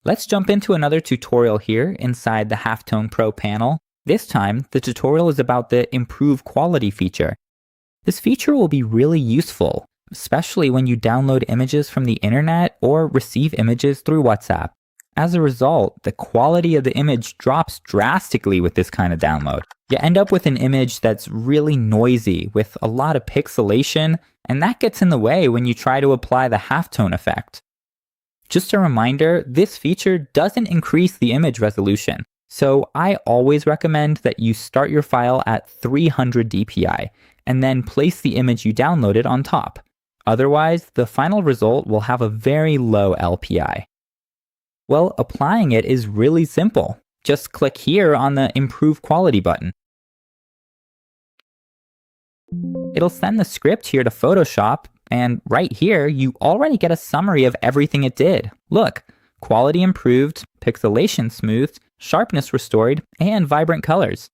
Let's jump into another tutorial here inside the Halftone Pro panel. This time, the tutorial is about the Improve Quality feature. This feature will be really useful, especially when you download images from the internet or receive images through WhatsApp. As a result, the quality of the image drops drastically with this kind of download. You end up with an image that's really noisy with a lot of pixelation, and that gets in the way when you try to apply the halftone effect. Just a reminder, this feature doesn't increase the image resolution, so I always recommend that you start your file at 300 dpi and then place the image you downloaded on top. Otherwise, the final result will have a very low LPI. Well, applying it is really simple. Just click here on the Improve Quality button. It'll send the script here to Photoshop, and right here, you already get a summary of everything it did. Look, quality improved, pixelation smoothed, sharpness restored, and vibrant colors.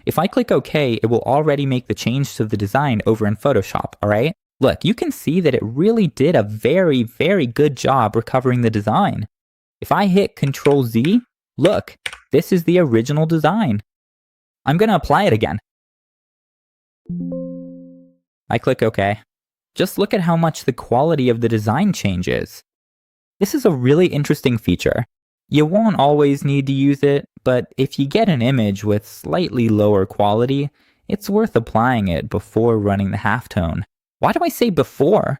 If I click OK, it will already make the change to the design over in Photoshop, alright? Look, you can see that it really did a very, very good job recovering the design. If I hit Ctrl Z, look, this is the original design. I'm going to apply it again. I click OK. Just look at how much the quality of the design changes. This is a really interesting feature. You won't always need to use it, but if you get an image with slightly lower quality, it's worth applying it before running the halftone. Why do I say before?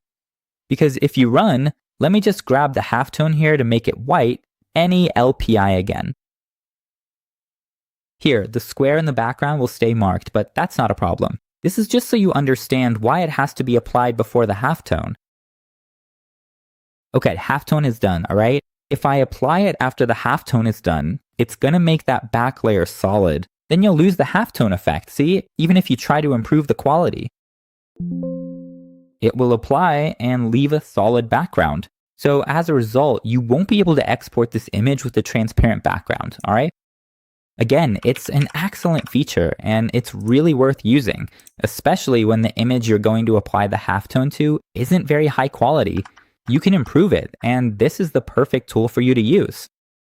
Because if you run, let me just grab the halftone here to make it white, any LPI again. Here, the square in the background will stay marked, but that's not a problem. This is just so you understand why it has to be applied before the halftone. Okay, halftone is done, alright? If I apply it after the halftone is done, it's gonna make that back layer solid. Then you'll lose the halftone effect, see? Even if you try to improve the quality. It will apply and leave a solid background. So as a result, you won't be able to export this image with a transparent background, alright? Again, it's an excellent feature and it's really worth using, especially when the image you're going to apply the halftone to isn't very high quality. You can improve it, and this is the perfect tool for you to use.